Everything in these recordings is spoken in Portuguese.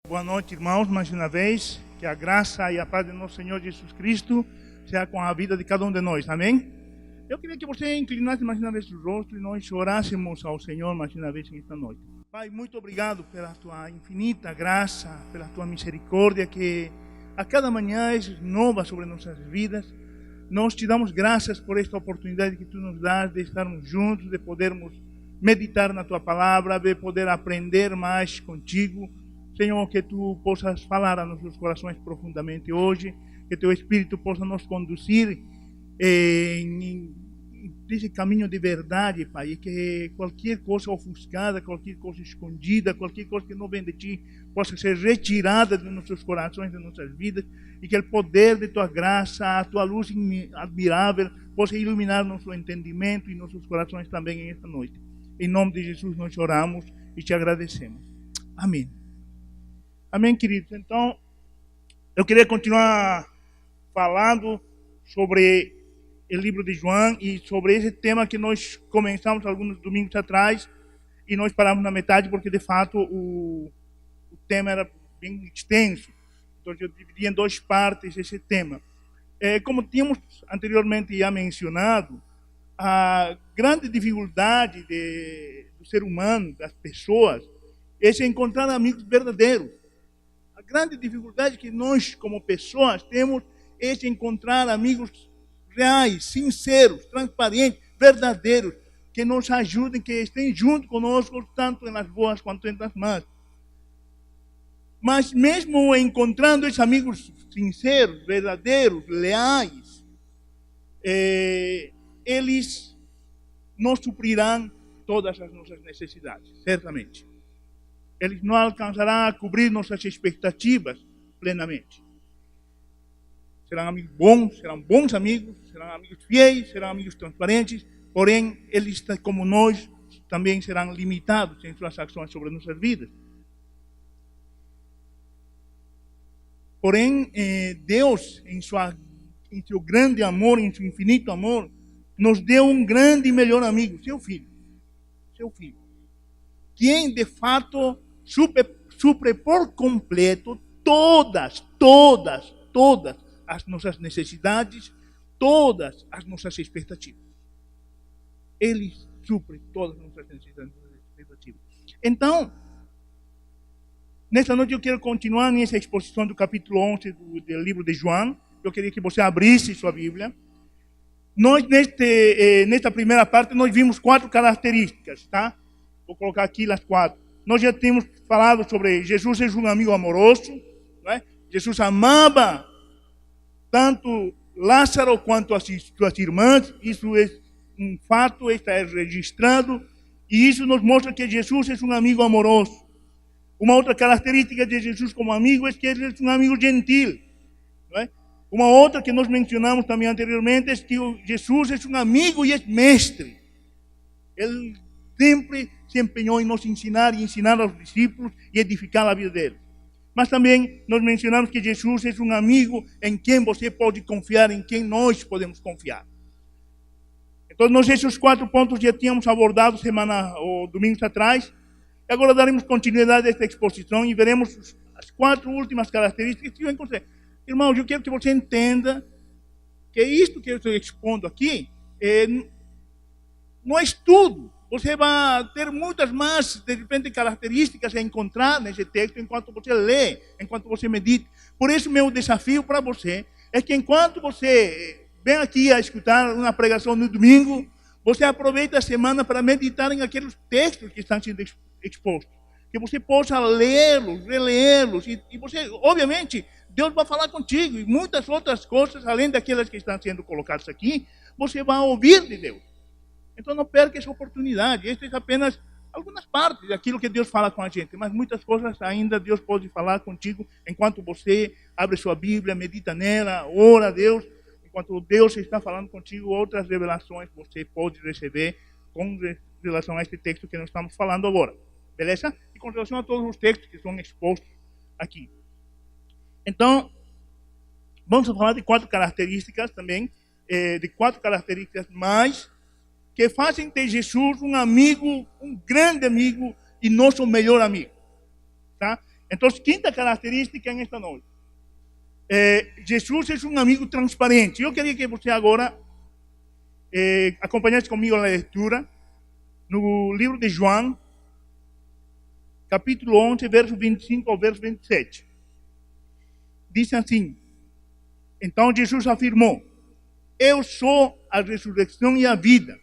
Boa noite, irmãos, mais uma vez. Que a graça e a paz de nosso Senhor Jesus Cristo seja com a vida de cada um de nós. Amém? Eu queria que você inclinasse mais uma vez o rosto e nós orássemos ao Senhor mais uma vez nesta noite. Pai, muito obrigado pela tua infinita graça, pela tua misericórdia que a cada manhã é nova sobre nossas vidas. Nós te damos graças por esta oportunidade que tu nos dás de estarmos juntos, de podermos meditar na tua palavra, de poder aprender mais contigo. Senhor, que tu possas falar a nossos corações profundamente hoje, que teu Espírito possa nos conduzir nesse caminho de verdade, Pai, e que qualquer coisa ofuscada, qualquer coisa escondida, qualquer coisa que não vem de ti, possa ser retirada de nossos corações, de nossas vidas, e que o poder de tua graça, a tua luz admirável, possa iluminar nosso entendimento e nossos corações também esta noite. Em nome de Jesus nós oramos e te agradecemos. Amém. Amém, queridos. Então, eu queria continuar falando sobre o livro de João e sobre esse tema que nós começamos alguns domingos atrás e nós paramos na metade porque, de fato, o tema era bem extenso. Então, eu dividi em duas partes esse tema. Como tínhamos anteriormente já mencionado, a grande dificuldade do ser humano, das pessoas, é encontrar amigos verdadeiros. A grande dificuldade que nós, como pessoas, temos é encontrar amigos reais, sinceros, transparentes, verdadeiros, que nos ajudem, que estejam junto conosco, tanto nas boas quanto nas más. Mas mesmo encontrando esses amigos sinceros, verdadeiros, leais, eles não suprirão todas as nossas necessidades, certamente. Eles não alcançarão a cobrir nossas expectativas plenamente. Serão amigos bons, serão bons amigos, serão amigos fiéis, serão amigos transparentes, porém, eles, como nós, também serão limitados em suas ações sobre nossas vidas. Porém, Deus, em seu grande amor, em seu infinito amor, nos deu um grande e melhor amigo, seu filho. Seu filho. Quem, de fato, supre por completo todas as nossas necessidades, todas as nossas expectativas. Ele supre todas as nossas necessidades e expectativas. Então, nesta noite eu quero continuar nessa exposição do capítulo 11 do livro de João. Eu queria que você abrisse sua Bíblia. Nós, nesta primeira parte, nós vimos 4 características, tá? Vou colocar aqui as 4. Nós já temos falado sobre Jesus é um amigo amoroso, não é? Jesus amava tanto Lázaro quanto as suas irmãs. Isso é um fato, está registrado, e isso nos mostra que Jesus é um amigo amoroso. Uma outra característica de Jesus como amigo é que ele é um amigo gentil, não é? Uma outra que nós mencionamos também anteriormente é que Jesus é um amigo e é mestre. Ele sempre se empenhou em nos ensinar e ensinar aos discípulos e edificar a vida deles. Mas também nós mencionamos que Jesus é um amigo em quem você pode confiar, em quem nós podemos confiar. Então, nós esses 4 pontos já tínhamos abordado domingos atrás. E agora daremos continuidade a esta exposição e veremos as 4 últimas características que eu encontrei. Irmãos, eu quero que você entenda que isto que eu estou expondo aqui não é tudo. Você vai ter muitas mais, de repente, características a encontrar nesse texto enquanto você lê, enquanto você medita. Por isso, meu desafio para você é que enquanto você vem aqui a escutar uma pregação no domingo, você aproveita a semana para meditar em aqueles textos que estão sendo expostos. Que você possa lê-los, relê-los. E você, obviamente, Deus vai falar contigo. E muitas outras coisas, além daquelas que estão sendo colocadas aqui, você vai ouvir de Deus. Então não perca essa oportunidade. Estas são apenas algumas partes daquilo que Deus fala com a gente. Mas muitas coisas ainda Deus pode falar contigo enquanto você abre sua Bíblia, medita nela, ora a Deus. Enquanto Deus está falando contigo, outras revelações você pode receber com relação a este texto que nós estamos falando agora. Beleza? E com relação a todos os textos que são expostos aqui. Então, vamos falar de 4 características também, de 4 características mais que fazem de Jesus um amigo, um grande amigo e nosso melhor amigo. Tá? Então, quinta característica nesta noite. Jesus é um amigo transparente. Eu queria que você agora acompanhasse comigo a leitura no livro de João, capítulo 11, verso 25 ao verso 27. Diz assim: então Jesus afirmou: eu sou a ressurreição e a vida.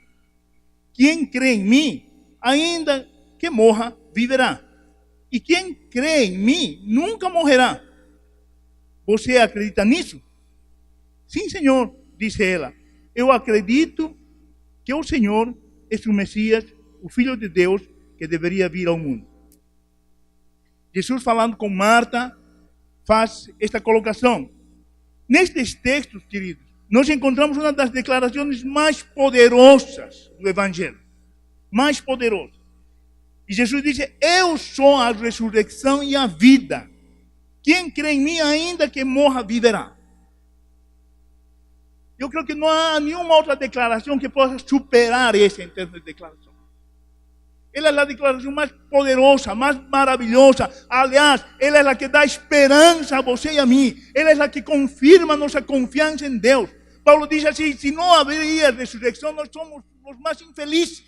Quem crê em mim, ainda que morra, viverá. E quem crê em mim, nunca morrerá. Você acredita nisso? Sim, Senhor, disse ela. Eu acredito que o Senhor é o Messias, o Filho de Deus, que deveria vir ao mundo. Jesus, falando com Marta, faz esta colocação. Nestes textos, queridos, nós encontramos uma das declarações mais poderosas do Evangelho. Mais poderosa. E Jesus disse: eu sou a ressurreição e a vida. Quem crê em mim, ainda que morra, viverá. Eu creio que não há nenhuma outra declaração que possa superar essa em termos de declaração. Ela é a declaração mais poderosa, mais maravilhosa. Aliás, ela é a que dá esperança a você e a mim. Ela é a que confirma nossa confiança em Deus. Paulo diz assim: se não haveria ressurreição, nós somos os mais infelizes.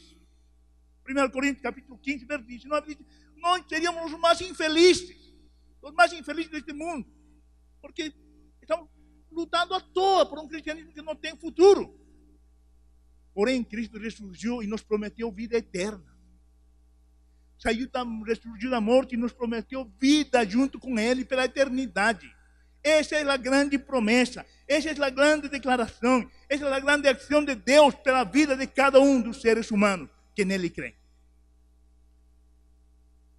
1 Coríntios capítulo 15, verso 19, nós seríamos os mais infelizes deste mundo, porque estamos lutando à toa por um cristianismo que não tem futuro. Porém, Cristo ressurgiu e nos prometeu vida eterna. Ressurgiu da morte e nos prometeu vida junto com Ele pela eternidade. Essa é a grande promessa, essa é a grande declaração, essa é a grande ação de Deus pela vida de cada um dos seres humanos que nele creem.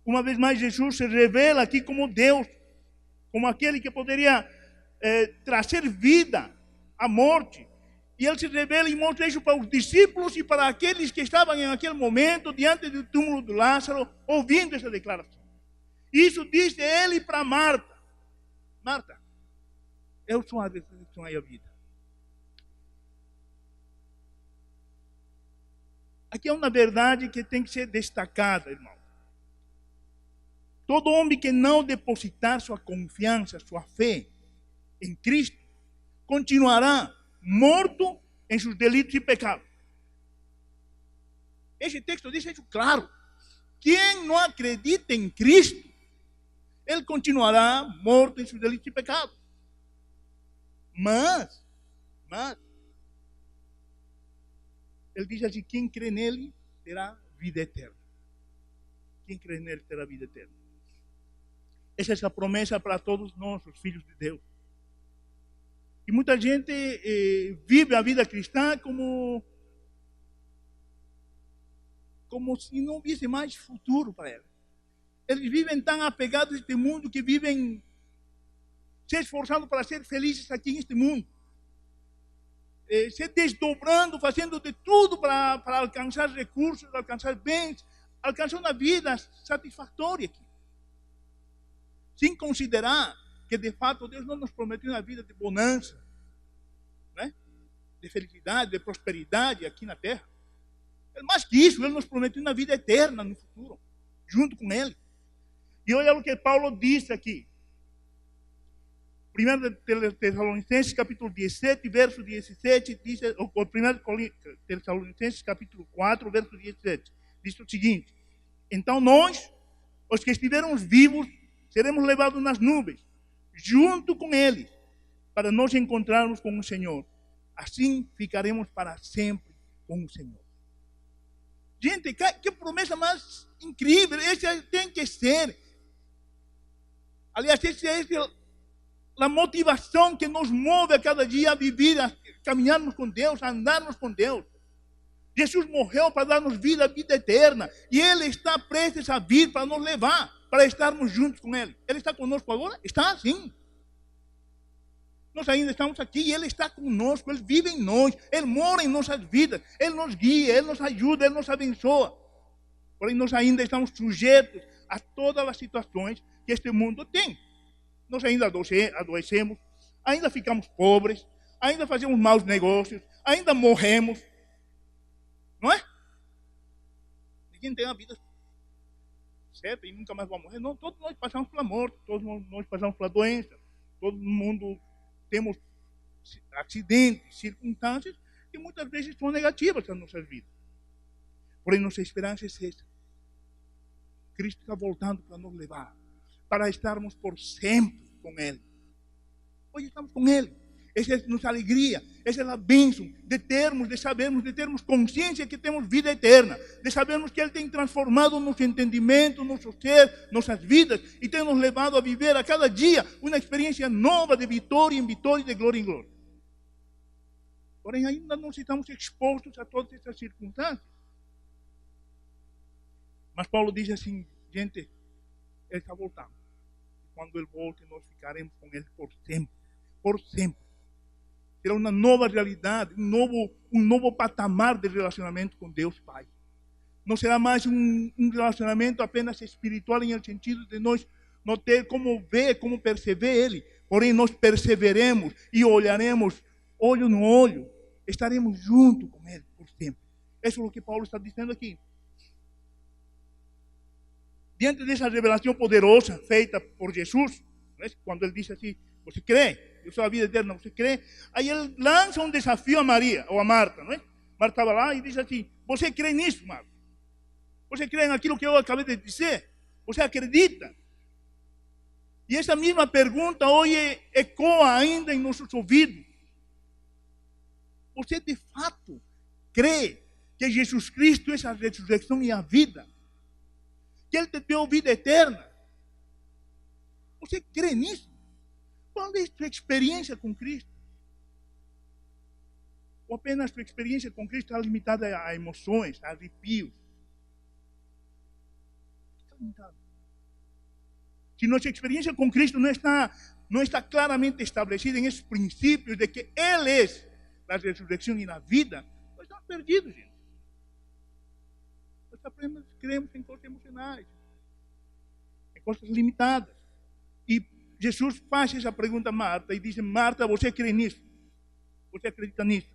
Uma vez mais, Jesus se revela aqui como Deus, como aquele que poderia trazer vida à morte. E ele se revela e mostra isso para os discípulos e para aqueles que estavam em aquele momento diante do túmulo de Lázaro, ouvindo essa declaração. Isso disse ele para Marta: Marta, eu sou a ressurreição e a vida. Aqui é uma verdade que tem que ser destacada, irmão. Todo homem que não depositar sua confiança, sua fé em Cristo, continuará morto em seus delitos e pecados. Esse texto diz isso claro. Quem não acredita em Cristo, ele continuará morto em seus delitos e pecados. Mas, ele diz assim: quem crê nele terá vida eterna. Quem crê nele terá vida eterna. Essa é a promessa para todos nós, os filhos de Deus. E muita gente vive a vida cristã como se não houvesse mais futuro para ela. Eles vivem tão apegados a este mundo que vivem se esforçando para ser felizes aqui neste mundo. Se desdobrando, fazendo de tudo para alcançar recursos, alcançar bens, alcançar uma vida satisfatória aqui. Sem considerar que, de fato, Deus não nos prometeu uma vida de bonança, né? De felicidade, de prosperidade aqui na terra. Mais que isso, Ele nos prometeu uma vida eterna no futuro, junto com Ele. E olha o que Paulo disse aqui. 1 Tessalonicenses capítulo 17, verso 17, diz, ou 1 Tessalonicenses capítulo 4, verso 17, diz o seguinte: então nós, os que estivermos vivos, seremos levados nas nuvens, junto com eles, para nos encontrarmos com o Senhor. Assim ficaremos para sempre com o Senhor. Gente, que promessa mais incrível! Essa tem que ser. Aliás, essa é a motivação que nos move a cada dia a viver, a caminharmos com Deus, a andarmos com Deus. Jesus morreu para dar-nos vida eterna. E Ele está prestes a vir para nos levar, para estarmos juntos com Ele. Ele está conosco agora? Está sim. Nós ainda estamos aqui e Ele está conosco. Ele vive em nós. Ele mora em nossas vidas. Ele nos guia, Ele nos ajuda, Ele nos abençoa. Porém, nós ainda estamos sujeitos a todas as situações que este mundo tem. Nós ainda adoecemos, ainda ficamos pobres, ainda fazemos maus negócios, ainda morremos. Não é? Ninguém tem uma vida certo e nunca mais vamos morrer. Não, todos nós passamos pela morte, todos nós passamos pela doença, todo mundo temos acidentes, circunstâncias que muitas vezes são negativas nas nossas vidas. Porém, nossa esperança é essa. Cristo está voltando para nos levar, para estarmos por sempre com Ele. Hoje estamos com Ele. Essa é a nossa alegria, essa é a bênção de sabermos, de termos consciência que temos vida eterna, de sabermos que Ele tem transformado nosso entendimento, nosso ser, nossas vidas, e tem nos levado a viver a cada dia uma experiência nova de vitória em vitória e de glória em glória. Porém, ainda não estamos expostos a todas essas circunstâncias. Mas Paulo diz assim, gente, Ele está voltando. Quando Ele volte, nós ficaremos com Ele por sempre. Por sempre. Será uma nova realidade, um novo patamar de relacionamento com Deus Pai. Não será mais um relacionamento apenas espiritual, em el sentido de nós não ter como ver, como perceber Ele. Porém, nós perseveremos e olharemos olho no olho. Estaremos junto com Ele por sempre. Isso é o que Paulo está dizendo aqui. Diante dessa revelação poderosa feita por Jesus, quando Ele disse assim, você crê? Eu sou a vida eterna, você crê? Aí Ele lança um desafio a Maria, ou a Marta, não é? Marta estava lá e diz assim, você crê nisso, Marta? Você crê naquilo que eu acabei de dizer? Você acredita? E essa mesma pergunta hoje ecoa ainda em nossos ouvidos. Você de fato crê que Jesus Cristo é a ressurreição e a vida? Que Ele te deu vida eterna? Você crê nisso? Qual é a sua experiência com Cristo? Ou apenas a sua experiência com Cristo está limitada a emoções, a arrepios? Está limitada. Se nossa experiência com Cristo não está claramente estabelecida em esses princípios de que Ele é a ressurreição e a vida, nós estamos perdidos, gente. Nós apenas cremos em coisas emocionais, em coisas limitadas. E Jesus faz essa pergunta a Marta e diz, Marta, você crê nisso? Você acredita nisso?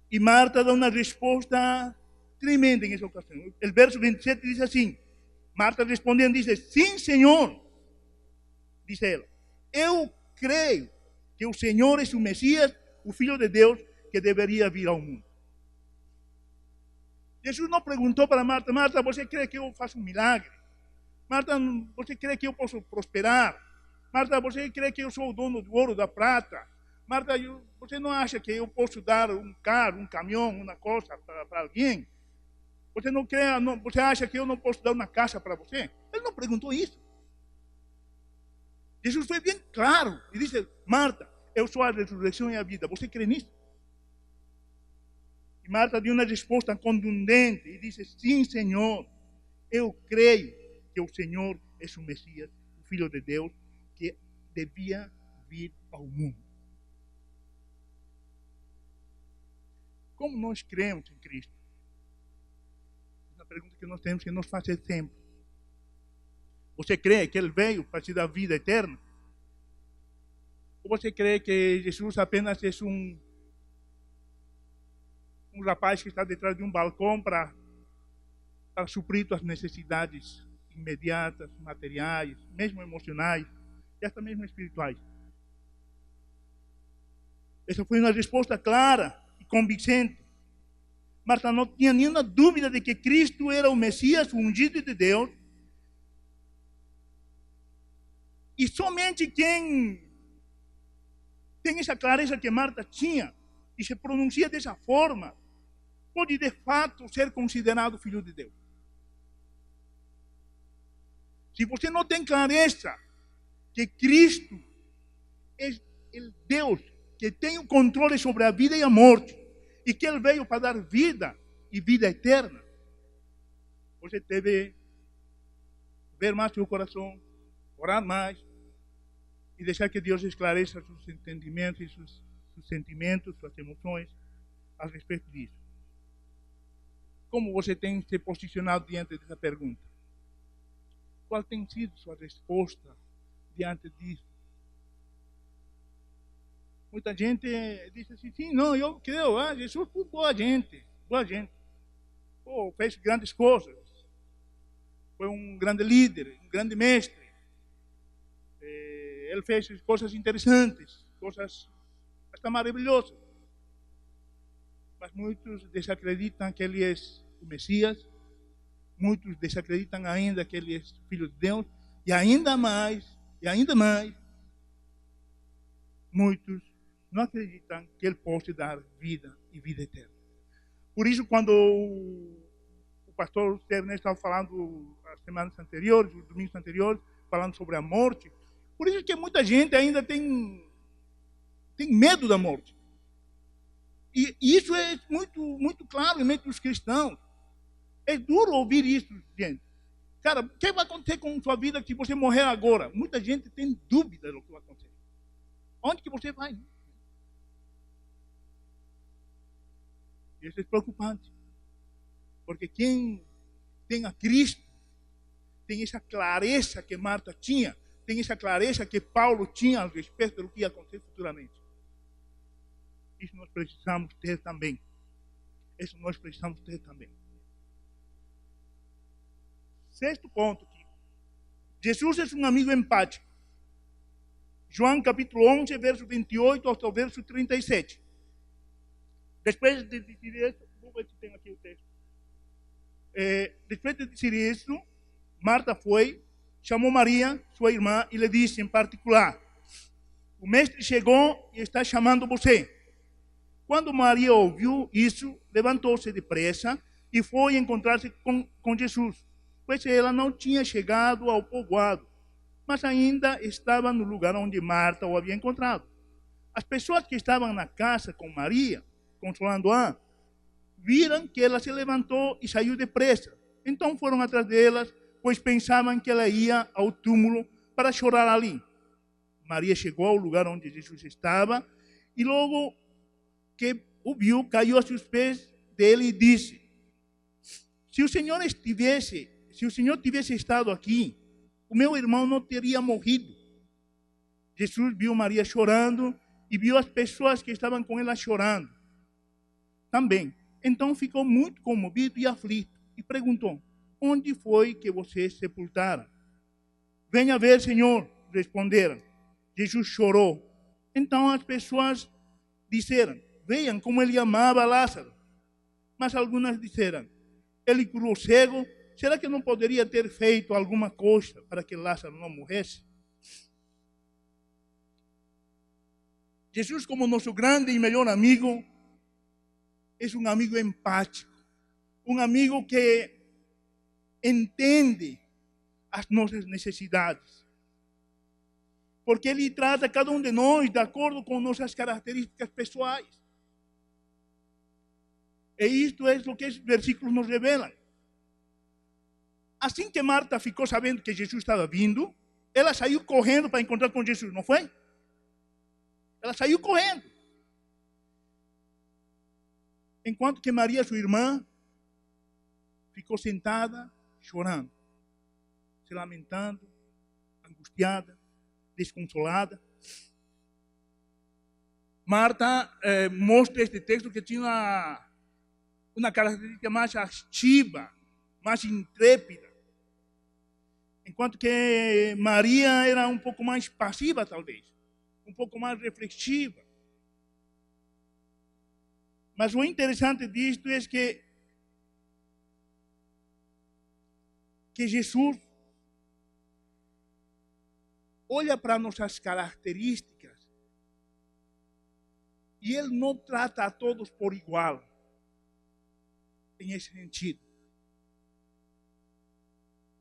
E Marta dá uma resposta tremenda em essa ocasião. O verso 27 diz assim, Marta respondendo, diz, sim, Senhor. Diz ela, eu creio que o Senhor é o Messias, o Filho de Deus, que deveria vir ao mundo. Jesus não perguntou para Marta, Marta, você crê que eu faço um milagre? Marta, você crê que eu posso prosperar? Marta, você crê que eu sou o dono do ouro, da prata? Marta, você não acha que eu posso dar um carro, um caminhão, uma coisa para alguém? Você não crê, você acha que eu não posso dar uma casa para você? Ele não perguntou isso. Jesus foi bem claro e disse, Marta, eu sou a ressurreição e a vida. Você crê nisso? E Marta deu uma resposta contundente e disse, sim, Senhor, eu creio que o Senhor é o Messias, o Filho de Deus, que devia vir ao mundo. Como nós cremos em Cristo? É uma pergunta que nós temos que nos fazer sempre. Você crê que Ele veio para te dar vida eterna? Ou você crê que Jesus apenas é um rapaz que está detrás de um balcão para suprir suas necessidades imediatas, materiais, mesmo emocionais e até mesmo espirituais? Essa foi uma resposta clara e convincente. Marta não tinha nenhuma dúvida de que Cristo era o Messias, o ungido de Deus. E somente quem tem essa clareza que Marta tinha e se pronuncia dessa forma, pode de fato ser considerado filho de Deus. Se você não tem clareza que Cristo é o Deus que tem o controle sobre a vida e a morte, e que Ele veio para dar vida e vida eterna, você deve ver mais seu coração, orar mais, e deixar que Deus esclareça seus entendimentos, seus sentimentos, suas emoções a respeito disso. Como você tem se posicionado diante dessa pergunta? Qual tem sido sua resposta diante disso? Muita gente diz assim, sim, não, eu creio, Jesus foi boa gente. fez grandes coisas. Foi um grande líder, um grande mestre. Ele fez coisas interessantes, coisas até maravilhosas. Mas muitos desacreditam que ele é o Messias. Muitos desacreditam ainda que ele é filho de Deus. E ainda mais, muitos não acreditam que ele pode dar vida e vida eterna. Por isso, quando o pastor Ernesto estava falando as semanas anteriores, os domingos anteriores, falando sobre a morte, por isso que muita gente ainda tem medo da morte. E isso é muito claro em meio dos cristãos. É duro ouvir isso, gente. Cara, o que vai acontecer com sua vida se você morrer agora? Muita gente tem dúvida do que vai acontecer. Onde que você vai? Isso é preocupante. Porque quem tem a Cristo, tem essa clareza que Marta tinha, tem essa clareza que Paulo tinha a respeito do que ia acontecer futuramente. Isso nós precisamos ter também. Sexto ponto aqui. Jesus é um amigo empático. João capítulo 11, verso 28 até o verso 37. Depois de dizer isso, vou ver se tem aqui o texto. Depois de dizer isso, Marta foi, chamou Maria, sua irmã, e lhe disse em particular: o mestre chegou e está chamando você. Quando Maria ouviu isso, levantou-se depressa e foi encontrar-se com Jesus, pois ela não tinha chegado ao povoado, mas ainda estava no lugar onde Marta o havia encontrado. As pessoas que estavam na casa com Maria, consolando-a, viram que ela se levantou e saiu depressa. Então foram atrás delas, pois pensavam que ela ia ao túmulo para chorar ali. Maria chegou ao lugar onde Jesus estava e logo que o viu, caiu a seus pés dele e disse: se o Senhor tivesse estado aqui, o meu irmão não teria morrido. Jesus viu Maria chorando e viu as pessoas que estavam com ela chorando também. Então ficou muito comovido e aflito e perguntou: onde foi que vocês sepultaram? Venha ver, Senhor, responderam. Jesus chorou. Então as pessoas disseram: vejam como ele amava Lázaro. Mas algumas disseram: ele curou cego, será que não poderia ter feito alguma coisa para que Lázaro não morresse? Jesus, como nosso grande e melhor amigo, é um amigo empático, um amigo que entende as nossas necessidades, porque ele trata cada um de nós de acordo com nossas características pessoais. E isto é o que esses versículos nos revelam. Assim que Marta ficou sabendo que Jesus estava vindo, ela saiu correndo para encontrar com Jesus, não foi? Ela saiu correndo. Enquanto que Maria, sua irmã, ficou sentada, chorando, se lamentando, angustiada, desconsolada. Marta mostra este texto que tinha uma característica mais ativa, mais intrépida, enquanto que Maria era um pouco mais passiva, talvez, um pouco mais reflexiva. Mas o interessante disto é que Jesus olha para nossas características e Ele não trata a todos por igual, em esse sentido.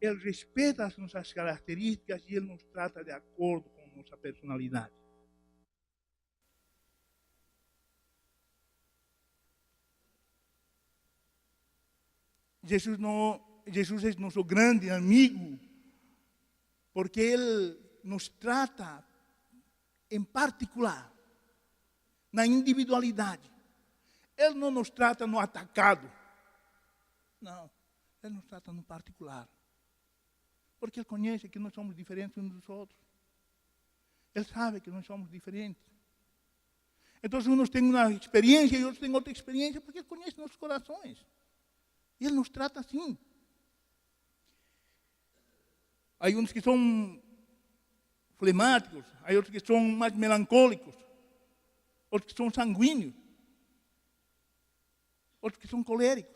Ele respeita as nossas características e Ele nos trata de acordo com nossa personalidade. Jesus é nosso grande amigo, porque Ele nos trata em particular, na individualidade. Ele não nos trata no atacado. Não, Ele nos trata no particular. Porque Ele conhece que nós somos diferentes uns dos outros. Ele sabe que nós somos diferentes. Então, uns têm uma experiência e outros têm outra experiência, porque Ele conhece nossos corações. E Ele nos trata assim. Há uns que são flemáticos, há outros que são mais melancólicos, outros que são sanguíneos, outros que são coléricos.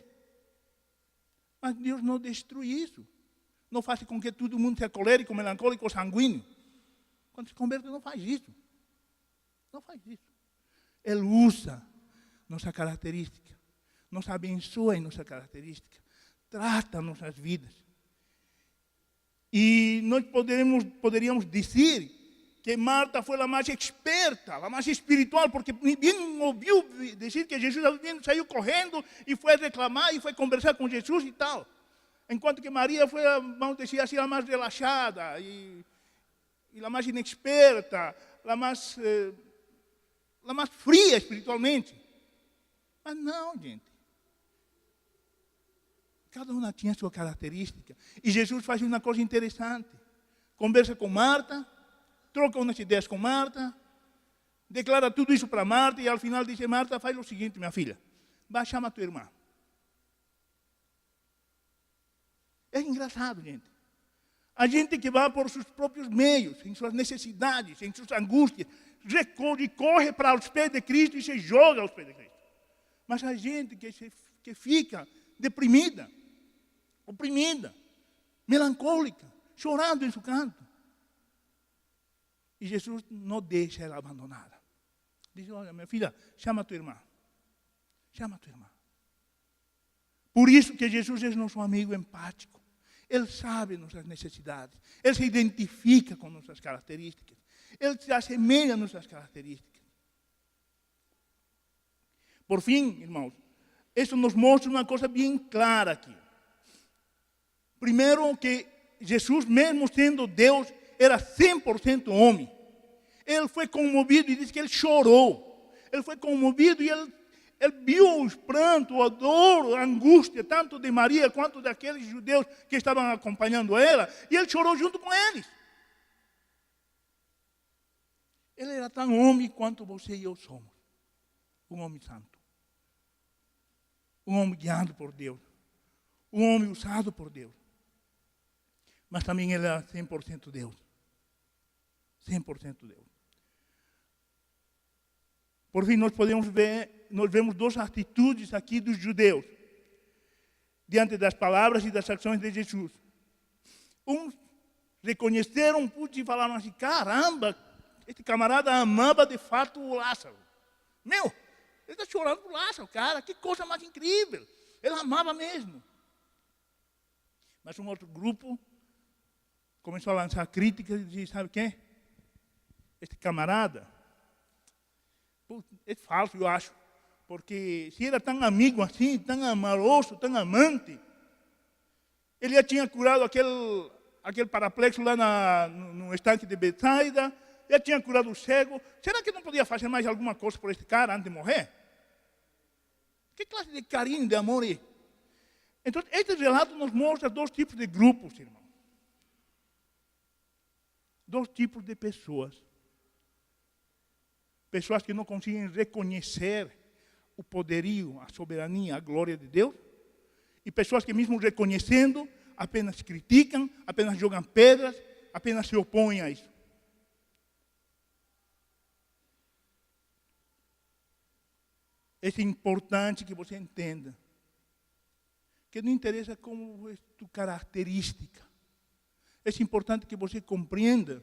Mas Deus não destrui isso. Não faz com que todo mundo seja colérico, melancólico ou sanguíneo. Quando se converte, não faz isso. Não faz isso. Ele usa nossa característica, nos abençoa em nossa característica, trata nossas vidas. E nós poderíamos dizer que Marta foi a mais experta, a mais espiritual, porque bem ouviu dizer que Jesus saiu correndo e foi reclamar e foi conversar com Jesus e tal. Enquanto que Maria foi, vamos dizer assim, a mais relaxada e a mais inexperta, a mais fria espiritualmente. Mas não, gente. Cada uma tinha a sua característica. E Jesus faz uma coisa interessante. Conversa com Marta, troca umas ideias com Marta, declara tudo isso para Marta e ao final diz: Marta, faz o seguinte, minha filha, vai chamar a tua irmã. É engraçado, gente. A gente que vai por seus próprios meios, em suas necessidades, em suas angústias, corre para os pés de Cristo e se joga aos pés de Cristo. Mas a gente que fica deprimida, oprimida, melancólica, chorando em seu canto. E Jesus não deixa ela abandonada. Diz: olha, minha filha, chama a tua irmã. Chama a tua irmã. Por isso que Jesus é nosso amigo empático. Ele sabe nossas necessidades. Ele se identifica com nossas características. Ele se assemelha a nossas características. Por fim, irmãos, isso nos mostra uma coisa bem clara aqui. Primeiro, que Jesus, mesmo sendo Deus, era 100% homem. Ele foi comovido e diz que ele chorou. Ele foi comovido e ele viu os prantos, a dor, a angústia, tanto de Maria quanto daqueles judeus que estavam acompanhando ela. E ele chorou junto com eles. Ele era tão homem quanto você e eu somos. Um homem santo. Um homem guiado por Deus. Um homem usado por Deus. Mas também ele era 100% Deus. 100% Deus. Por fim, nós vemos duas atitudes aqui dos judeus, diante das palavras e das ações de Jesus. Uns reconheceram e falaram assim: caramba, este camarada amava de fato o Lázaro. Meu, ele está chorando por Lázaro, cara, que coisa mais incrível. Ele amava mesmo. Mas um outro grupo começou a lançar críticas e disse: sabe o quê? Este camarada é falso, eu acho. Porque se era tão amigo assim, tão amoroso, tão amante, ele já tinha curado aquele paraplexo lá no estanque de Betsaida, já tinha curado o cego. Será que não podia fazer mais alguma coisa por este cara antes de morrer? Que classe de carinho, de amor é? Então, este relato nos mostra dois tipos de grupos, irmão. Dois tipos de pessoas. Pessoas que não conseguem reconhecer o poderio, a soberania, a glória de Deus. E pessoas que mesmo reconhecendo, apenas criticam, apenas jogam pedras, apenas se opõem a isso. É importante que você entenda que não interessa como é tua característica. É importante que você compreenda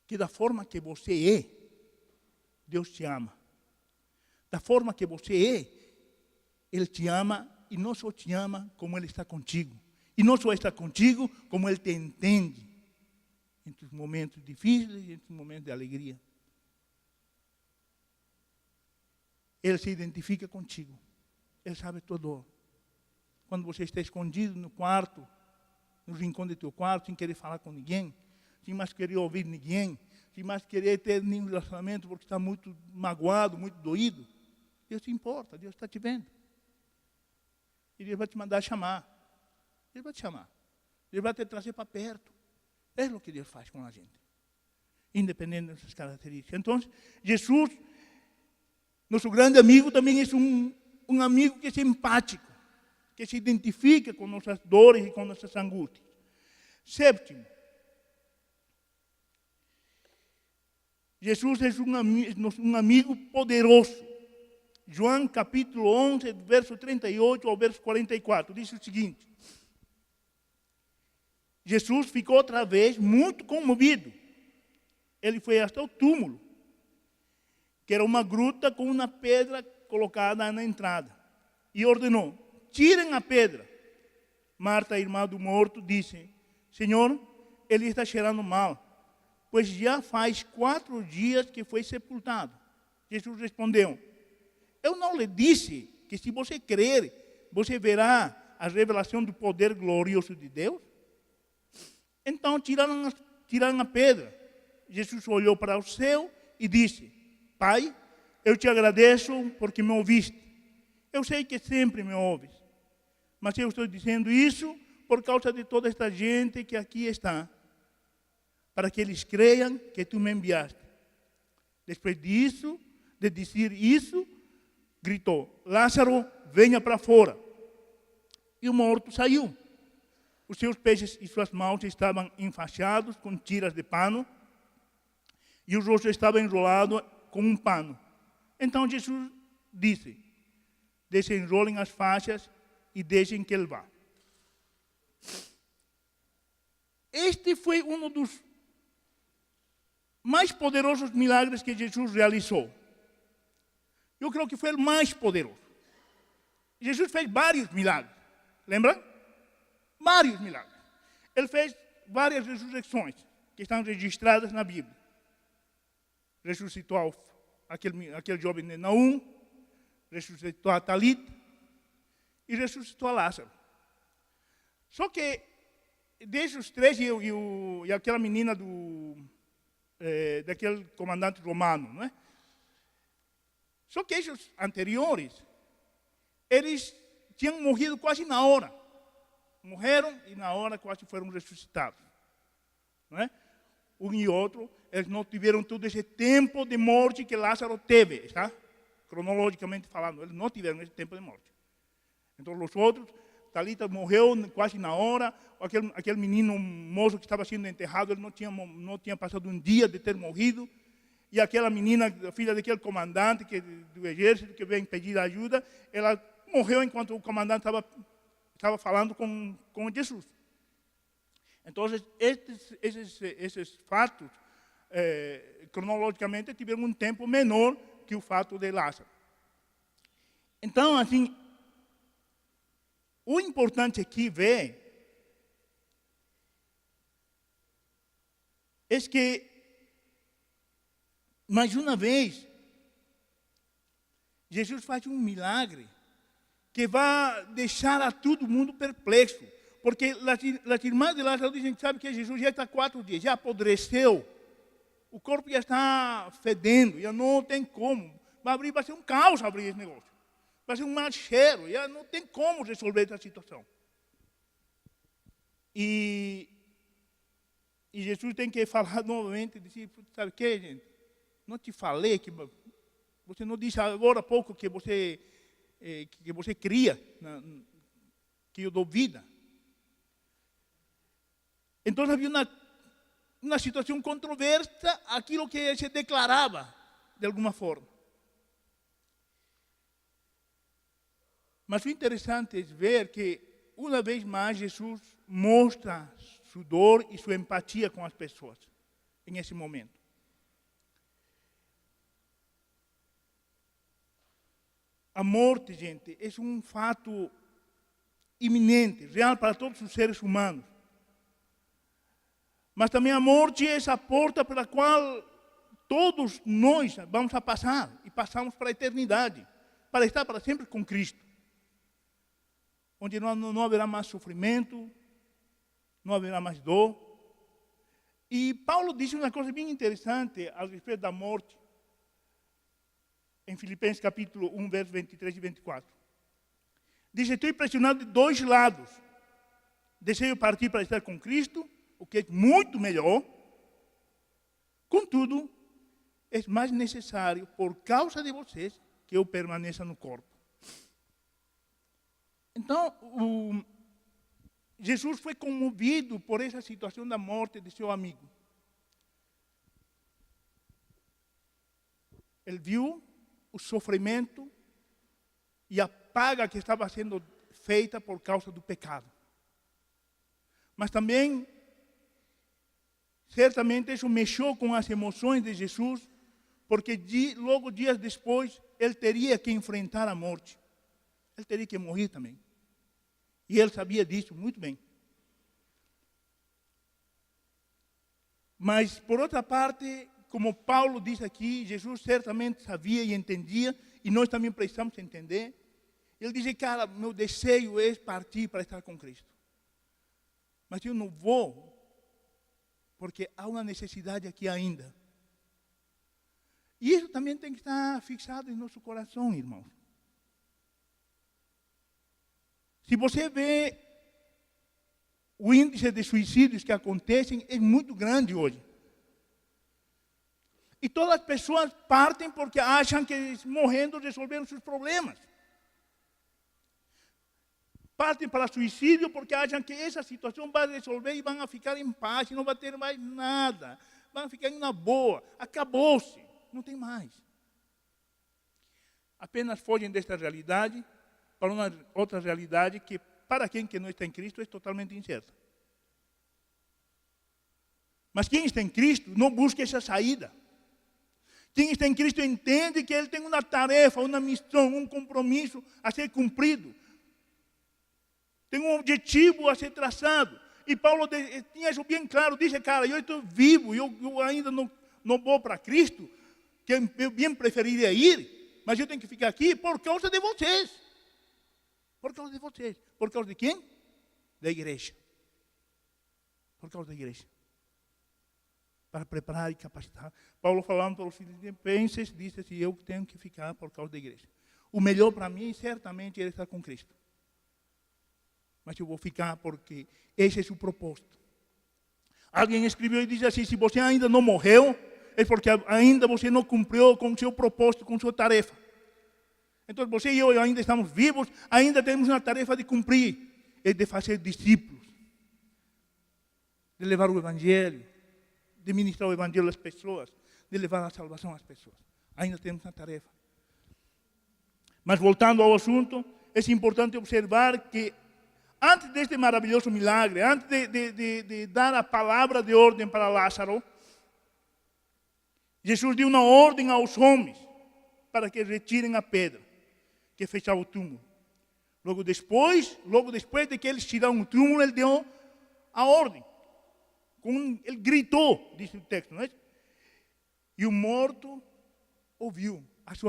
que da forma que você é, Deus te ama. Da forma que você é, Ele te ama e não só te ama como Ele está contigo. E não só está contigo, como Ele te entende entre os momentos difíceis e entre os momentos de alegria. Ele se identifica contigo. Ele sabe a tua dor. Quando você está escondido no quarto, no rincão do teu quarto, sem querer falar com ninguém, sem mais querer ouvir ninguém, sem mais querer ter nenhum relacionamento porque está muito magoado, muito doído, Deus se importa, Deus está te vendo. E Deus vai te mandar chamar. Deus vai te chamar. Deus vai te trazer para perto. É o que Deus faz com a gente. Independente dessas características. Então, Jesus, nosso grande amigo, também é um amigo que é simpático. que se identifica com nossas dores e com nossas angústias. Sétimo, Jesus é um amigo poderoso. João capítulo 11, verso 38 ao verso 44, diz o seguinte: Jesus ficou outra vez muito comovido. Ele foi até o túmulo, que era uma gruta com uma pedra colocada na entrada, e ordenou: tirem a pedra. Marta, irmã do morto, disse: Senhor, ele está cheirando mal, pois já faz 4 dias que foi sepultado. Jesus respondeu: eu não lhe disse que se você crer, você verá a revelação do poder glorioso de Deus? Então tiraram a pedra. Jesus olhou para o céu e disse: Pai, eu te agradeço porque me ouviste. Eu sei que sempre me ouves, mas eu estou dizendo isso por causa de toda esta gente que aqui está, para que eles creiam que tu me enviaste. Depois disso, de dizer isso, gritou: Lázaro, venha para fora. E o morto saiu. Os seus pés e suas mãos estavam enfaixados com tiras de pano, e o rosto estava enrolado com um pano. Então Jesus disse: desenrolem as faixas e deixem que ele vá. Este foi um dos mais poderosos milagres que Jesus realizou. Eu creio que foi o mais poderoso. Jesus fez vários milagres. Lembra? Vários milagres. Ele fez várias ressurreições que estão registradas na Bíblia. Ressuscitou aquele jovem de Naum, ressuscitou a Talita e ressuscitou a Lázaro. Só que, desde os 3 e aquela menina daquele comandante romano, não é? Só que esses anteriores, eles tinham morrido quase na hora. Morreram e na hora quase foram ressuscitados. Não é? Um e outro, eles não tiveram todo esse tempo de morte que Lázaro teve, está? Cronologicamente falando, eles não tiveram esse tempo de morte. Então, os outros, Talita morreu quase na hora, aquele menino moço que estava sendo enterrado, ele não tinha passado um dia de ter morrido, e aquela menina, filha daquele comandante do exército que veio pedir ajuda, ela morreu enquanto o comandante estava falando com Jesus. Então, esses fatos, cronologicamente, tiveram um tempo menor que o fato de Lázaro. Então, assim, o importante aqui ver é que, mais uma vez, Jesus faz um milagre que vai deixar a todo mundo perplexo. Porque as irmãs de Lázaro dizem que sabe que Jesus já está 4 dias, já apodreceu. O corpo já está fedendo, já não tem como. Vai ser um caos abrir esse negócio. Vai ser um mau cheiro, já não tem como resolver essa situação. E Jesus tem que falar novamente, dizer, sabe o que, gente? Não te falei que você não disse agora há pouco que você cria, que eu dou vida. Então havia uma situação controversa, aquilo que se declarava, de alguma forma. Mas o interessante é ver que, uma vez mais, Jesus mostra sua dor e sua empatia com as pessoas, nesse momento. A morte, gente, é um fato iminente, real para todos os seres humanos. Mas também a morte é essa porta pela qual todos nós vamos a passar e passamos para a eternidade, para estar para sempre com Cristo. Onde não haverá mais sofrimento, não haverá mais dor. E Paulo diz uma coisa bem interessante a respeito da morte, em Filipenses capítulo 1, versos 23 e 24. Diz: estou impressionado de 2 lados. Desejo partir para estar com Cristo, o que é muito melhor. Contudo, é mais necessário, por causa de vocês, que eu permaneça no corpo. Então, Jesus foi comovido por essa situação da morte de seu amigo. Ele viu o sofrimento e a paga que estava sendo feita por causa do pecado. Mas também, certamente, isso mexeu com as emoções de Jesus, porque logo dias depois, ele teria que enfrentar a morte. Ele teria que morrer também. E ele sabia disso muito bem. Mas, por outra parte, como Paulo diz aqui, Jesus certamente sabia e entendia, e nós também precisamos entender. Ele diz, cara, meu desejo é partir para estar com Cristo. Mas eu não vou, porque há uma necessidade aqui ainda. E isso também tem que estar fixado em nosso coração, irmãos. Se você vê o índice de suicídios que acontecem, é muito grande hoje. E todas as pessoas partem porque acham que morrendo resolveram seus problemas. Partem para suicídio porque acham que essa situação vai resolver e vão ficar em paz, e não vai ter mais nada. Vão ficar na boa. Acabou-se. Não tem mais. Apenas fogem desta realidade para uma outra realidade que, para quem que não está em Cristo, é totalmente incerta. Mas quem está em Cristo não busca essa saída. Quem está em Cristo entende que ele tem uma tarefa, uma missão, um compromisso a ser cumprido. Tem um objetivo a ser traçado. E Paulo tinha isso bem claro. Disse, cara, eu estou vivo, eu ainda não vou para Cristo, que eu bem preferiria ir, mas eu tenho que ficar aqui por causa de vocês. Por causa de vocês. Por causa de quem? Da igreja. Por causa da igreja. Para preparar e capacitar. Paulo, falando para os filipenses, disse assim, eu tenho que ficar por causa da igreja. O melhor para mim, certamente, é estar com Cristo. Mas eu vou ficar porque esse é o propósito. Alguém escreveu e disse assim, se você ainda não morreu, é porque ainda você não cumpriu com o seu propósito, com a sua tarefa. Então, você e eu ainda estamos vivos, ainda temos uma tarefa de cumprir, é de fazer discípulos, de levar o Evangelho, de ministrar o Evangelho às pessoas, de levar a salvação às pessoas. Ainda temos uma tarefa. Mas voltando ao assunto, é importante observar que antes deste maravilhoso milagre, antes de dar a palavra de ordem para Lázaro, Jesus deu uma ordem aos homens para que retirem a pedra que fechava o túmulo. Logo depois de que eles tiraram o túmulo, ele deu a ordem. Ele gritou, diz o texto, não é? E o morto ouviu. As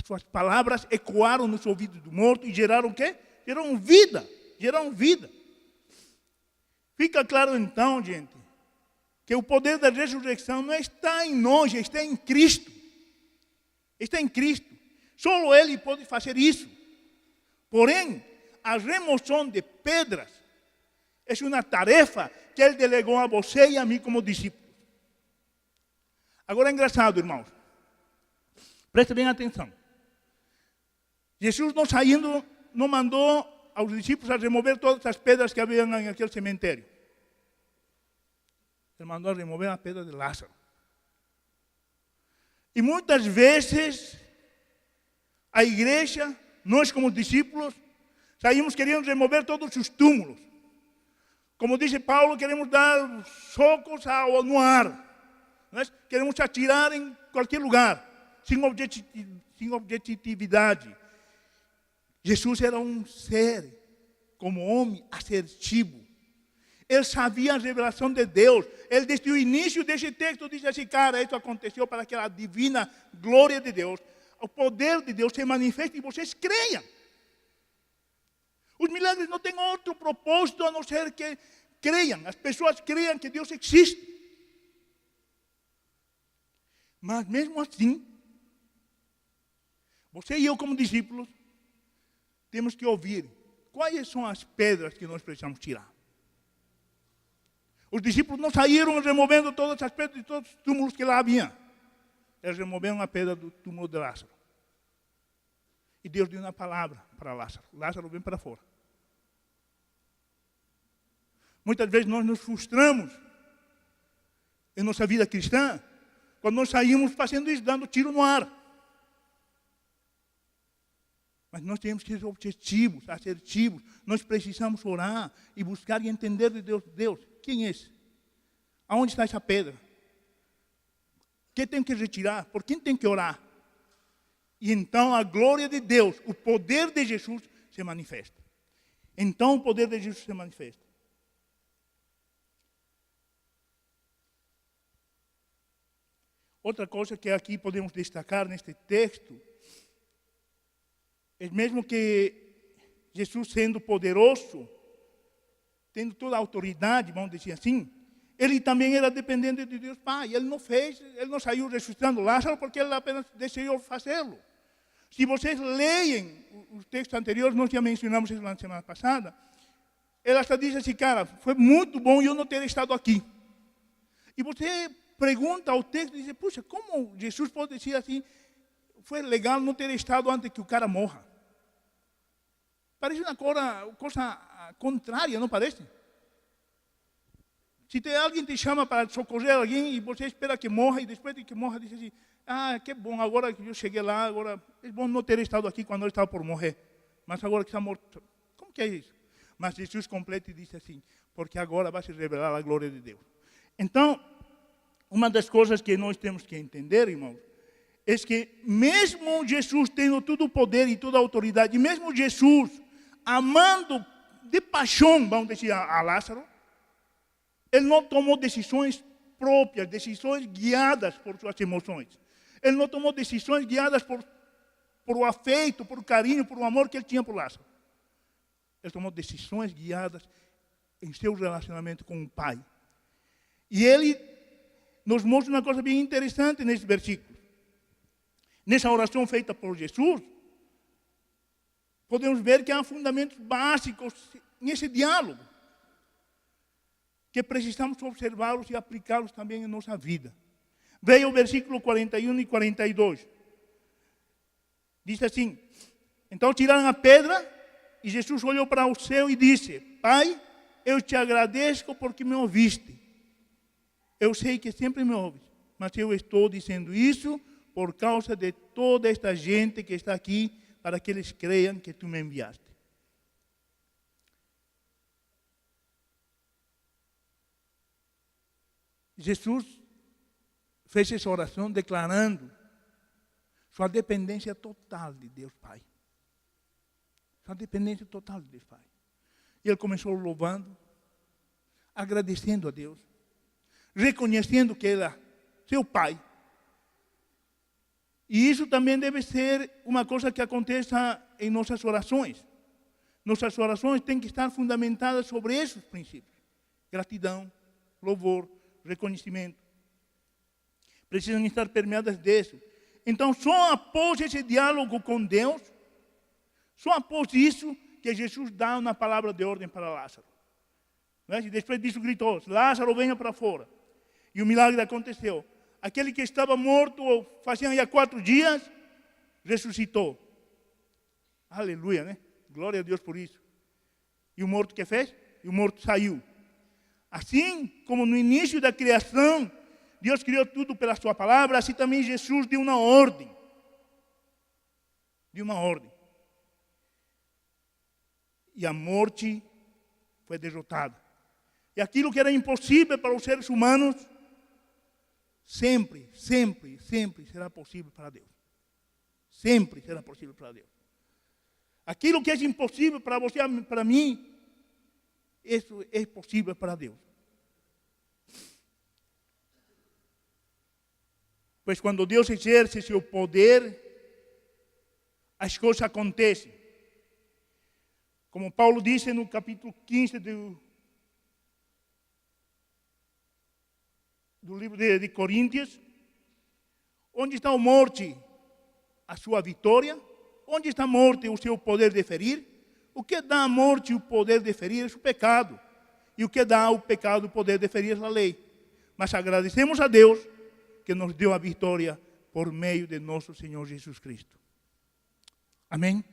suas palavras ecoaram nos ouvidos do morto e geraram o quê? Geraram vida. Fica claro então, gente, que o poder da ressurreição não está em nós, está em Cristo. Está em Cristo. Só Ele pode fazer isso. Porém, a remoção de pedras é uma tarefa que Ele delegou a você e a mim como discípulos. Agora é engraçado, irmãos. Preste bem atenção. Jesus não mandou aos discípulos a remover todas as pedras que havia naquele cemitério. Ele mandou a remover a pedra de Lázaro. E muitas vezes, a igreja, nós como discípulos, saímos querendo remover todos os túmulos. Como disse Paulo, queremos dar socos no ar. Queremos atirar em qualquer lugar, sem objetividade. Jesus era um ser, como homem, assertivo. Ele sabia a revelação de Deus. Ele, desde o início desse texto, disse assim, cara, isso aconteceu para que a divina glória de Deus, o poder de Deus se manifeste e vocês creiam. Os milagres não têm outro propósito a não ser que creiam. As pessoas creiam que Deus existe. Mas mesmo assim, você e eu como discípulos, temos que ouvir quais são as pedras que nós precisamos tirar. Os discípulos não saíram removendo todas as pedras de todos os túmulos que lá havia. Eles removeram a pedra do túmulo de Lázaro. E Deus deu uma palavra para Lázaro. Lázaro, vem para fora. Muitas vezes nós nos frustramos em nossa vida cristã quando nós saímos fazendo isso, dando tiro no ar. Mas nós temos que ser objetivos, assertivos. Nós precisamos orar e buscar e entender de Deus. Deus, quem é esse? Aonde está essa pedra? O que tem que retirar? Por quem tem que orar? E então a glória de Deus, o poder de Jesus se manifesta. Então o poder de Jesus se manifesta. Outra coisa que aqui podemos destacar neste texto é mesmo que Jesus sendo poderoso, tendo toda a autoridade, vamos dizer assim, ele também era dependente de Deus Pai. Ele não saiu ressuscitando Lázaro porque ele apenas decidiu fazê-lo. Se vocês leem os textos anteriores, nós já mencionamos isso na semana passada, ela só diz assim, cara, foi muito bom eu não ter estado aqui. E você pergunta ao texto e diz, puxa, como Jesus pode dizer assim, foi legal não ter estado antes que o cara morra? Parece uma coisa contrária, não parece? Se tem alguém que te chama para socorrer alguém e você espera que morra, e depois de que morra, diz assim, que bom, agora que eu cheguei lá, agora é bom não ter estado aqui quando eu estava por morrer. Mas agora que está morto, como que é isso? Mas Jesus completa e diz assim, porque agora vai se revelar a glória de Deus. Então, uma das coisas que nós temos que entender, irmãos, é que mesmo Jesus tendo todo o poder e toda a autoridade, mesmo Jesus amando de paixão, vamos dizer, a Lázaro, ele não tomou decisões próprias, decisões guiadas por suas emoções. Ele não tomou decisões guiadas por o afeto, por o carinho, por o amor que ele tinha por Lázaro. Ele tomou decisões guiadas em seu relacionamento com o Pai. E ele nos mostra uma coisa bem interessante nesse versículo. Nessa oração feita por Jesus, podemos ver que há fundamentos básicos nesse diálogo, que precisamos observá-los e aplicá-los também em nossa vida. Veio o versículo 41 e 42. Diz assim, então tiraram a pedra e Jesus olhou para o céu e disse, Pai, eu te agradeço porque me ouviste. Eu sei que sempre me ouves, mas eu estou dizendo isso por causa de toda esta gente que está aqui, para que eles creiam que tu me enviaste. Jesus fez essa oração declarando sua dependência total de Deus Pai. Sua dependência total de Deus Pai. E ele começou louvando, agradecendo a Deus, reconhecendo que ele era seu Pai. E isso também deve ser uma coisa que aconteça em nossas orações. Nossas orações têm que estar fundamentadas sobre esses princípios. Gratidão, louvor, reconhecimento. Precisam estar permeadas disso. Então, só após esse diálogo com Deus, só após isso, que Jesus dá uma palavra de ordem para Lázaro. E depois disso gritou, Lázaro, venha para fora. E o milagre aconteceu. Aquele que estava morto, fazia já 4 dias, ressuscitou. Aleluia, né? Glória a Deus por isso. E o morto que fez? E o morto saiu. Assim como no início da criação, Deus criou tudo pela sua palavra, assim também Jesus deu uma ordem. Deu uma ordem. E a morte foi derrotada. E aquilo que era impossível para os seres humanos, sempre, sempre, sempre será possível para Deus. Sempre será possível para Deus. Aquilo que é impossível para você, para mim, isso é possível para Deus. Pois quando Deus exerce seu poder, as coisas acontecem. Como Paulo disse no capítulo 15 do livro de Coríntios, onde está a morte, a sua vitória? Onde está a morte, o seu poder de ferir? O que dá a morte o poder de ferir é o pecado. E o que dá ao pecado o poder de ferir é a lei. Mas agradecemos a Deus que nos deu a vitória por meio de nosso Senhor Jesus Cristo. Amém?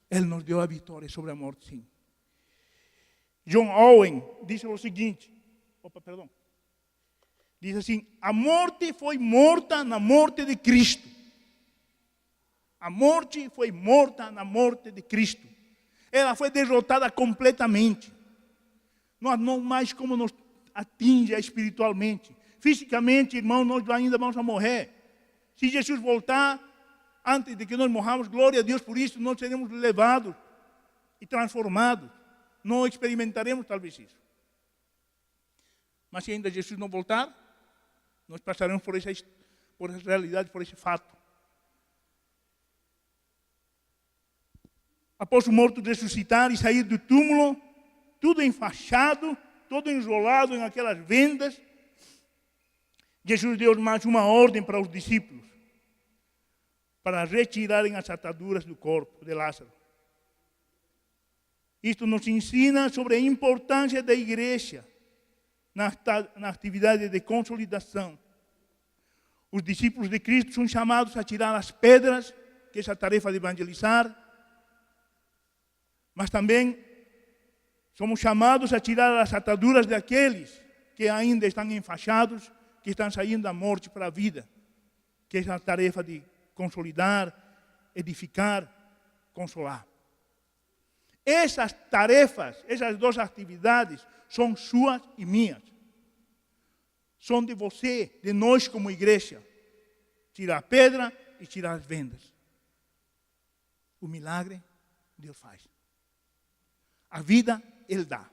Ele nos deu a vitória sobre a morte, sim. John Owen disse o seguinte, diz assim, a morte foi morta na morte de Cristo. A morte foi morta na morte de Cristo. Ela foi derrotada completamente. Nós não mais como nos atinge espiritualmente. Fisicamente, irmão, nós ainda vamos a morrer. Se Jesus voltar, antes de que nós morramos, glória a Deus por isso, nós seremos levados e transformados. Não experimentaremos talvez isso. Mas se ainda Jesus não voltar, nós passaremos por essa realidade, por esse fato. Após o morto ressuscitar e sair do túmulo, tudo enfaixado, todo enrolado em aquelas vendas, Jesus deu mais uma ordem para os discípulos, para retirarem as ataduras do corpo de Lázaro. Isto nos ensina sobre a importância da igreja na atividade de consolidação. Os discípulos de Cristo são chamados a tirar as pedras, que é essa tarefa de evangelizar, mas também somos chamados a tirar as ataduras daqueles que ainda estão enfaixados, que estão saindo da morte para a vida, que é a tarefa de consolidar, edificar, consolar. Essas tarefas, essas duas atividades, são suas e minhas. São de você, de nós como igreja. Tirar a pedra e tirar as vendas. O milagre, Deus faz. A vida, Ele dá.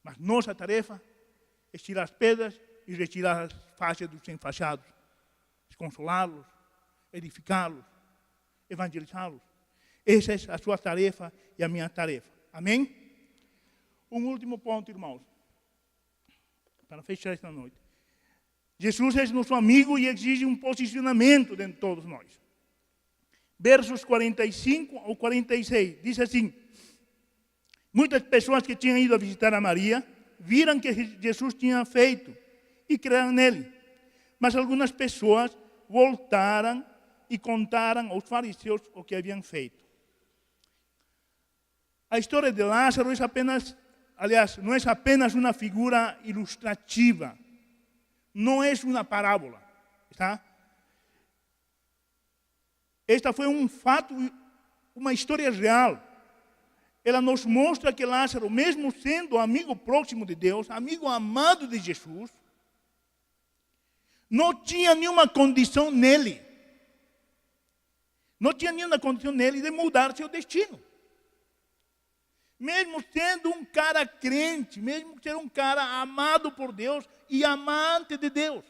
Mas nossa tarefa é tirar as pedras e retirar as faixas dos enfaixados. Consolá-los, edificá-los, evangelizá-los. Essa é a sua tarefa e a minha tarefa. Amém? Um último ponto, irmãos, para fechar esta noite. Jesus é nosso amigo e exige um posicionamento de todos nós. Versos 45 ao 46, diz assim, muitas pessoas que tinham ido a visitar a Maria, viram que Jesus tinha feito e creram nele. Mas algumas pessoas voltaram e contaram aos fariseus o que haviam feito. A história de Lázaro é apenas, não é apenas uma figura ilustrativa, não é uma parábola, tá? Esta foi um fato, uma história real. Ela nos mostra que Lázaro, mesmo sendo amigo próximo de Deus, amigo amado de Jesus, não tinha nenhuma condição nele. Não tinha nenhuma condição nele de mudar seu destino. Mesmo sendo um cara crente, mesmo sendo um cara amado por Deus e amante de Deus,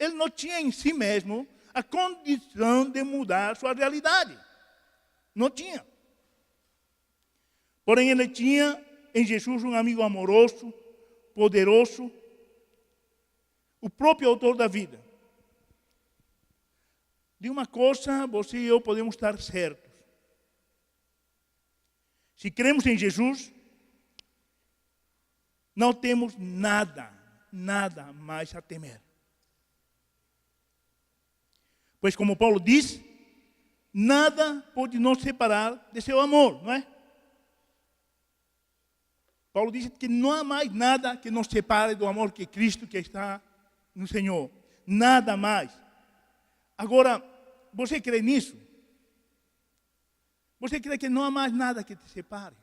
ele não tinha em si mesmo a condição de mudar sua realidade. Não tinha. Porém, ele tinha em Jesus um amigo amoroso, poderoso, o próprio autor da vida. De uma coisa, você e eu podemos estar certos. Se cremos em Jesus, não temos nada mais a temer. Pois como Paulo diz, nada pode nos separar de seu amor, não é? Paulo diz que não há mais nada que nos separe do amor que Cristo que está no Senhor. Nada mais. Agora, você crê nisso? Você crê que não há mais nada que te separe?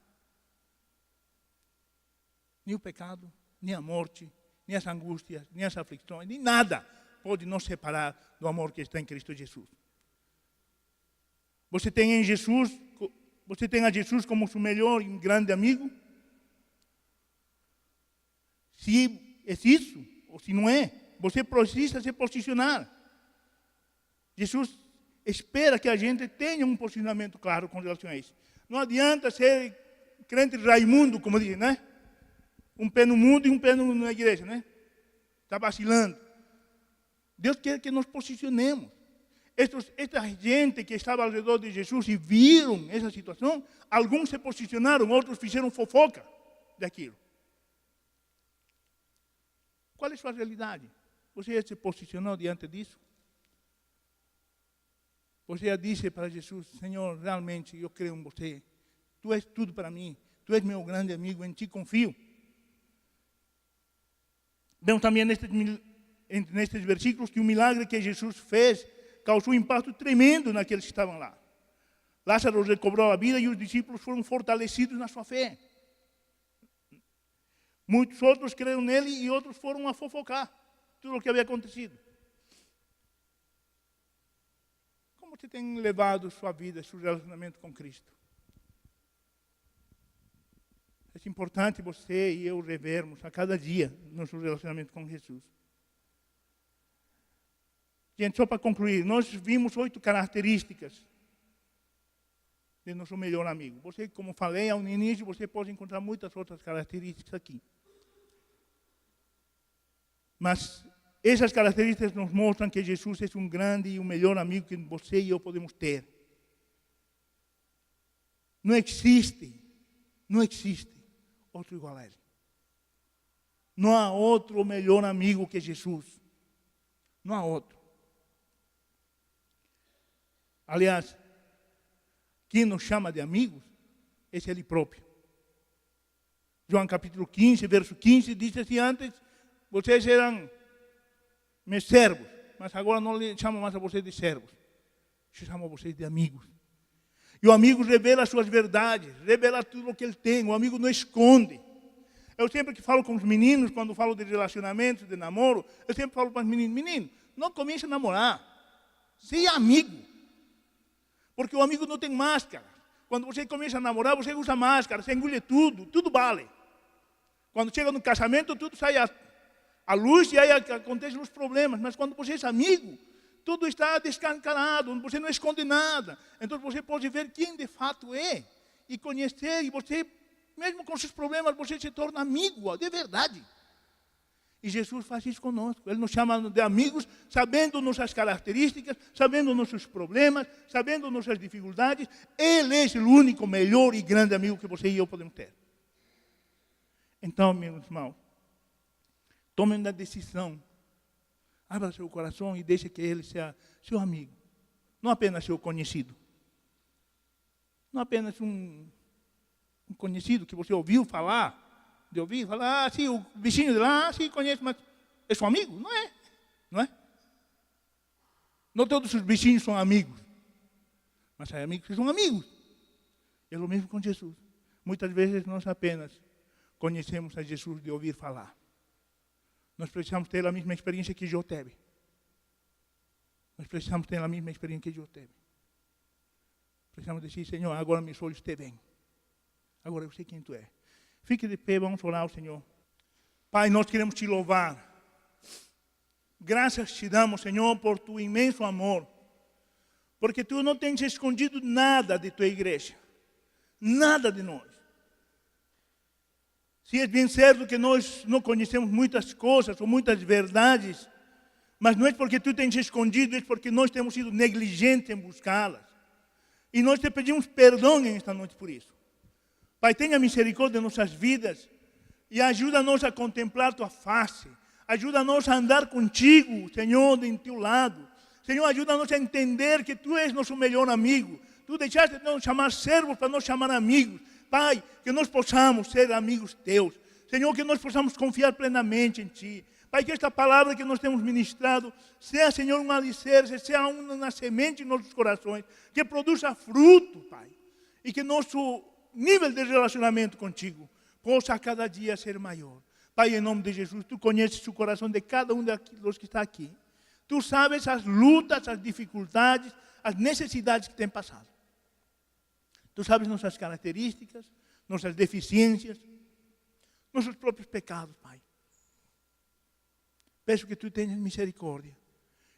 Nem o pecado, nem a morte, nem as angústias, nem as aflições, nem nada pode nos separar do amor que está em Cristo Jesus. Você tem a Jesus como seu melhor e grande amigo? Se é isso, ou se não é, você precisa se posicionar. Jesus espera que a gente tenha um posicionamento claro com relação a isso. Não adianta ser crente Raimundo, como dizem, né? Um pé no mundo e um pé na igreja, né? Está vacilando. Deus quer que nos posicionemos. Esta gente que estava ao redor de Jesus e viram essa situação, alguns se posicionaram, outros fizeram fofoca daquilo. Qual é a sua realidade? Você se posicionou diante disso? Você já disse para Jesus: Senhor, realmente eu creio em você. Tu és tudo para mim. Tu és meu grande amigo, em ti confio. Vemos também nestes versículos que o milagre que Jesus fez causou um impacto tremendo naqueles que estavam lá. Lázaro recobrou a vida e os discípulos foram fortalecidos na sua fé. Muitos outros creram nele e outros foram a fofocar tudo o que havia acontecido. Como você tem levado sua vida, seu relacionamento com Cristo? É importante você e eu revermos a cada dia nosso relacionamento com Jesus. Gente, só para concluir, nós vimos 8 características de nosso melhor amigo. Você, como falei ao início, você pode encontrar muitas outras características aqui. Mas essas características nos mostram que Jesus é um grande e o melhor amigo que você e eu podemos ter. Não existe outro igual a ele. Não há outro melhor amigo que Jesus. Não há outro. Aliás, quem nos chama de amigos é ele próprio. João capítulo 15, verso 15, diz assim: antes vocês eram meus servos, mas agora não lhe chamo mais a vocês de servos. Eu chamo a vocês de amigos. E o amigo revela as suas verdades, revela tudo o que ele tem. O amigo não esconde. Eu sempre que falo com os meninos, quando falo de relacionamentos, de namoro, eu sempre falo para os meninos: menino, não comece a namorar. Seja amigo. Porque o amigo não tem máscara. Quando você começa a namorar, você usa máscara, você engole tudo vale. Quando chega no casamento, tudo sai à luz e aí acontecem os problemas. Mas quando você é amigo, tudo está descancarado, você não esconde nada. Então você pode ver quem de fato é e conhecer, e você, mesmo com seus problemas, você se torna amigo, de verdade. E Jesus faz isso conosco. Ele nos chama de amigos, sabendo nossas características, sabendo nossos problemas, sabendo nossas dificuldades. Ele é o único, melhor e grande amigo que você e eu podemos ter. Então, meus irmãos, tomem uma decisão. Abra seu coração e deixe que ele seja seu amigo. Não apenas seu conhecido. Não apenas um conhecido que você ouviu falar. De ouvir falar: sim, o vizinho de lá, sim, conhece, mas é seu amigo? Não é. Não é? Não todos os vizinhos são amigos. Mas há amigos que são amigos. É o mesmo com Jesus. Muitas vezes nós apenas conhecemos a Jesus de ouvir falar. Nós precisamos ter a mesma experiência que Jó teve. Nós precisamos ter a mesma experiência que Jó teve. Precisamos dizer: Senhor, agora meus olhos te veem. Agora eu sei quem tu é. Fique de pé, vamos orar ao Senhor. Pai, nós queremos te louvar. Graças te damos, Senhor, por tu imenso amor. Porque tu não tens escondido nada de tua igreja. Nada de nós. Se é bem certo que nós não conhecemos muitas coisas ou muitas verdades, mas não é porque tu tens escondido, é porque nós temos sido negligentes em buscá-las. E nós te pedimos perdão esta noite por isso. Pai, tenha misericórdia de nossas vidas e ajuda-nos a contemplar tua face. Ajuda-nos a andar contigo, Senhor, em teu lado. Senhor, ajuda-nos a entender que tu és nosso melhor amigo. Tu deixaste de nos chamar servos para nos chamar amigos. Pai, que nós possamos ser amigos teus. Senhor, que nós possamos confiar plenamente em ti. Pai, que esta palavra que nós temos ministrado seja, Senhor, um alicerce, seja uma semente em nossos corações, que produza fruto, Pai. E que nosso nível de relacionamento contigo possa a cada dia ser maior. Pai, em nome de Jesus, tu conheces o coração de cada um dos que está aqui. Tu sabes as lutas, as dificuldades, as necessidades que tem passado. Tu sabes nossas características, nossas deficiências, nossos próprios pecados, Pai. Peço que tu tenhas misericórdia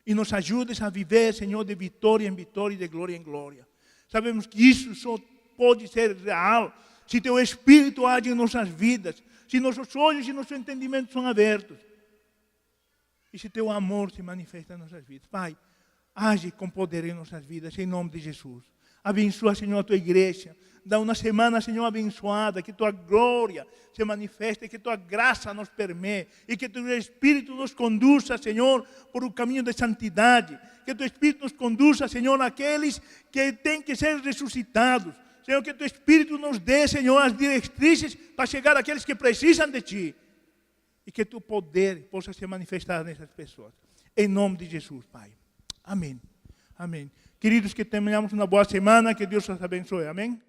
e nos ajudes a viver, Senhor, de vitória em vitória e de glória em glória. Sabemos que isso só pode ser real se teu Espírito age em nossas vidas, se nossos olhos e nosso entendimento são abertos e se teu amor se manifesta em nossas vidas. Pai, age com poder em nossas vidas, em nome de Jesus. Abençoa, Senhor, a tua igreja. Dá uma semana, Senhor, abençoada, que tua glória se manifeste, que tua graça nos permeie e que teu Espírito nos conduza, Senhor, por o caminho de santidade. Que teu Espírito nos conduza, Senhor, àqueles que têm que ser ressuscitados. Senhor, que teu Espírito nos dê, Senhor, as diretrizes para chegar àqueles que precisam de ti. E que teu poder possa se manifestar nessas pessoas. Em nome de Jesus, Pai. Amém. Amém. Queridos, que tenhamos uma boa semana, que Deus os abençoe. Amém.